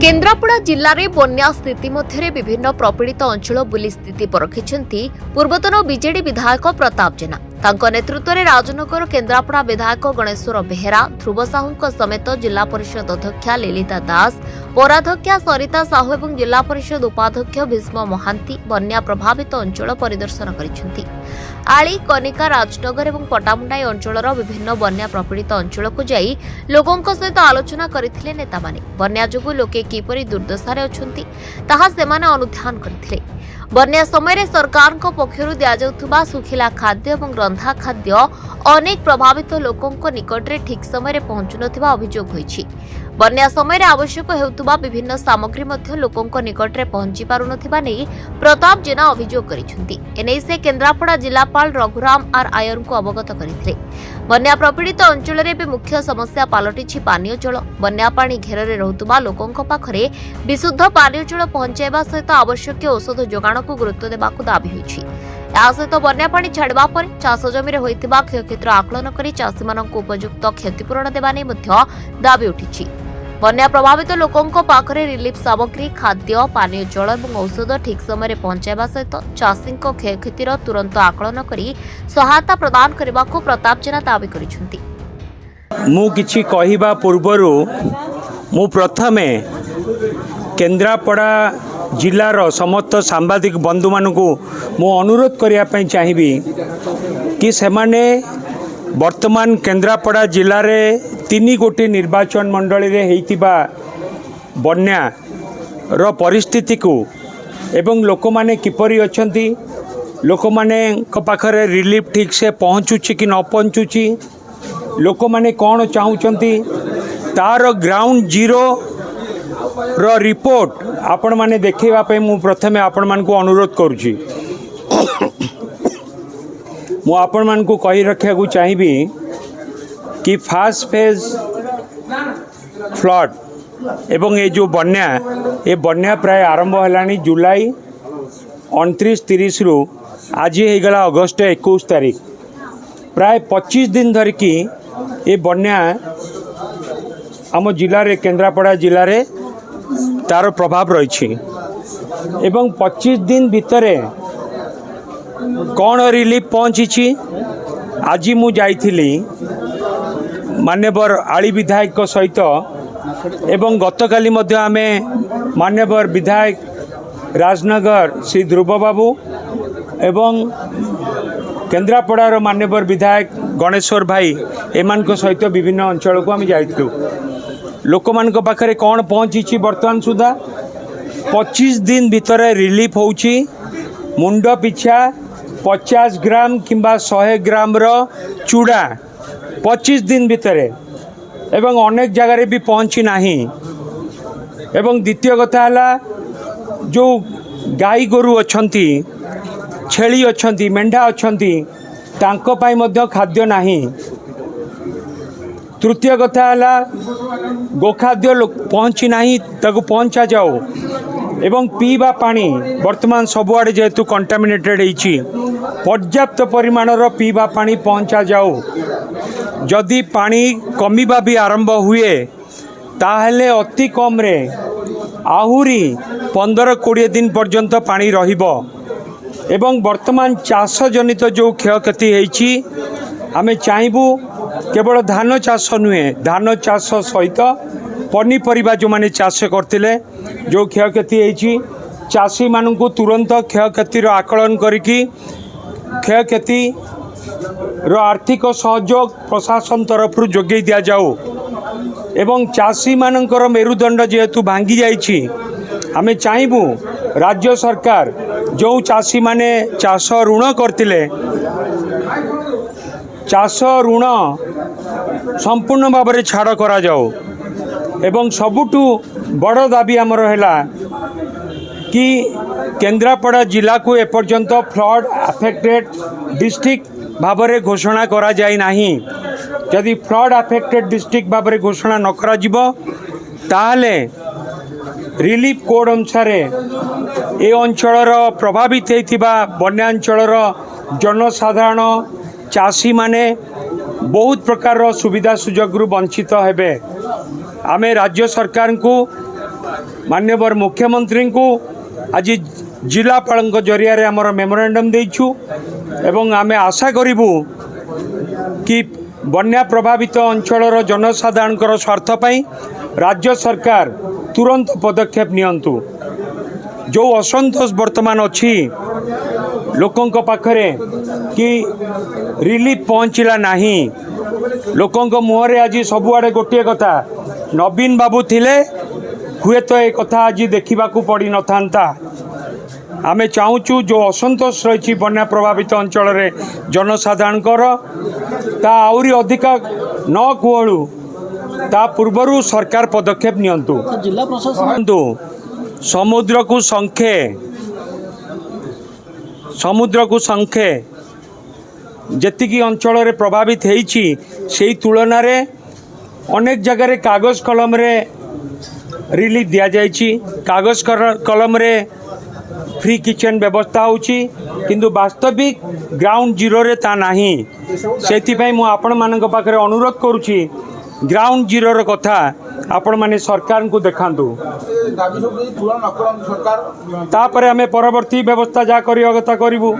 केन्द्रापड़ा जिले में बन्या स्थिति मध्य विभिन्न प्रपीड़ित अंचल बुली स्थिति परखिंट पूर्वतन बीजेडी विधायक प्रताप जेना। तांको नेतृत्व में राजनगर केन्द्रापड़ा विधायक गणेश्वर बेहेरा, ध्रुव साहू समेत जिला परिषद अध्यक्षा ललिता दास, पौराध्यक्षा सरिता साहू और जिला परिषद उपाध्यक्ष भीष्म महांती बन्या प्रभावित अंचल परिदर्शन करिसेंति। आली, कनिका, राजनगर और पटामुंडाई अंचलर विभिन्न बन्या प्रपीड़ित अंचल को जाई लोकों सहित आलोचना करथिले नेता माने। बन्या जोगु लोके किपरि दुर्दशारे अछंती ताहा सेमाने अनुध्यान करथिले। बन्या समय सरकार पक्षर दिया सुखिला खाद्य और रंधा खाद्य अनेक प्रभावित लोकों निकट में ठीक समय पहुंचु नथिबा अभियोग होईछि। बन्या समय आवश्यक हेउतुबा विभिन्न सामग्री मध्य लोकों निकट में पहुंची पारु नथिबा नै प्रताप जेना अभियोग करिसेंति। एनै से केन्द्रापड़ा जिलापाल रघुराम आर आयर को अवगत करथिले। बन्या प्रपीड़ित अंचल में मुख्य समस्या पलटिछि पानीय जल। बन्या पानी घेर रहुतुबा लोकों पाखरे विशुद्ध पानीय जल पहुंचाइबा सहित आवश्यक औषध जोगाण को गुरुत्व देबाकू दाबी होईछि। या सहित बन्या पानी छाड़वा पर चाष जमी होइतिबा क्षयक्षतिर आकलन करी चाषी मानक उपयुक्त क्षतिपूरण देबा नै मध्य दाबी उठिछि। बन्या प्रभावित लोकों पाखरे रिलीफ सामग्री, खाद्य, पानीय जल और औषध ठीक समय पहुंचाइबा सहित चाषी क्षयक्षतिर तुरंत आकलन करी सहायता प्रदान करने को प्रताप जेना दाबी करिसेंति। मु किछि कहिबा पूर्वरु मु प्रथमे केन्द्रापड़ा जिलार समस्त सांबादिक बंधु मानकु मु अनुरोध करिया पई चाहिबी कि सेमाने वर्तमान केन्द्रापड़ा जिले में 3 गोटी निर्वाचन मंडली रे हेइतिबा बन्या रो परिस्थिति को एवं लोक माने किपरि अछंती, लोक माने को पाखरे रिलीफ ठीक से पहुँचुची कि न पहुँचुची, लोक माने कौन चाहूँचंती तार ग्राउंड जीरो रो रिपोर्ट आपण माने देखैबा पे मु प्रथमे आपण मान को अनुरोध करूची। मु आपण मान को कहि रखिया को चाहिबी कि फास्ट फेज फ्लड एवं ये जो बन्या प्राय आरंभ है जुलाई 29-30 रु आज हो गला अगस्ट 21 तारीख, प्राय 25 दिन धरिकी ये बन्या आम जिले रे केन्द्रापड़ा जिले रे तार प्रभाव रही एवं 25 दिन भितरे कौन रिलीफ पहुँची। आज मु जाइथिली मान्यवर आली विधायक सहित एवं गतकाली मध्य आमे मान्यवर विधायक राजनगर श्री ध्रुव बाबू एवं केन्द्रापड़ार मान्यवर विधायक गणेश्वर भाई एमान सहित विभिन्न अंचल को आम जाइलु। लोक मान पाखरे कौन पहुँची वर्तमान सुधा 25 दिन भितर रिलीफ होउची। मुंड पिछा 50 ग्राम किंबा 100 ग्राम रो चूड़ा 25 दिन भितर एवं अनेक जगार भी पहुँची नहीं। एवं द्वितीय कथा है जो गाई गोरु अच्छी, छेली अच्छी, मेंढा अच्छी, तांको पाई मध्य खाद्य नहीं। तृतीय कथा है गोखाद्य पहुँची नहीं, ताको पहुँचा जाओ। एवं पीवा पानी वर्तमान सबुआड़े जेहेतु कंटामिनेटेड होइछि, पर्याप्त परिमाणर पीवा पानी पहुँचा जाओ। जदि पानी कमिबा भी आरंभ हुए ताहले अति कम रे आहुरी 15-20 दिन पर्यंत पानी रहिबो। एवं वर्तमान चाष जनित जो क्षयक्षति होइछि आमे चाहबू केवल धान चाष नुहे, धान चाष सहित पनीपरिबा जो माने चाष करथिले जो क्षयक्षति होइछि चाषी मानकु तुरंत क्षयक्षतिर आकलन करिकी क्षयक्षति रो आर्थिक सहयोग प्रशासन तरफ जोगे दिया जाओ। एवं चाषी मानकर मेरुदंड जेहेतु भांगी जाइछि आमे चाहबू राज्य सरकार जो चाषी माने चाष ऋण करथिले चाष ऋण संपूर्ण भाव में छाड़ करा जाओ। एवं सबुठु बड़ दाबी आमर है कि केन्द्रापड़ा जिला को एपर्यंत फ्लड अफेक्टेड डिस्ट्रिक्ट भाव में घोषणा करा जाय नाही। यदि फ्लड अफेक्टेड डिस्ट्रिक्ट भाव में घोषणा न करा जिवो ताहले रिलीफ कोड अनुसार ए अंचलर प्रभावित होइतिबा बन्या अंचलर जनसाधारण चाषी माने बहुत प्रकार सुविधा सुजोग वंचित हेबे। आमे राज्य सरकार को माननीय मुख्यमंत्री को आज जिलापाल जरिया आमर मेमोरांडम देइछु एवं आमे आशा करूँ कि बन्या प्रभावित अंचल जनसाधारण स्वार्थ पाई राज्य सरकार तुरंत पदक्षेप नियंतु। जो असंतोष वर्तमान अच्छी लोकों पाखरे कि रिलीफ पहुँचला नहीं लोकों मुहरे आज सबुआड़े गोटे कथा नवीन बाबू थिले हुए तो ये कथा आज देखा पड़ी न था। आमे चाहूँ जो असंतोष रही बन्या प्रभावित अंचल जनसाधारण ता आउरी अधिक न कुहलु ता पूर्वर सरकार पदक्षेप नियंतु। जिला प्रशासन समुद्र को संख्ये जेतिकी अंचल प्रभावित होईची से तुलन में अनेक जगह कागज कलम रे रिलीफ दिया जाइची कागज कलम रे फ्री किचन व्यवस्था होची किंतु वास्तविक ग्राउंड जीरो रे ता नहीं से मु आपण मानक पाखरे अनुरोध करुची ग्राउंड जीरो रो कथा आपण माने सरकार को देखांतु तापरे आमे परवर्ती व्यवस्था जा करिया कथा करिवु।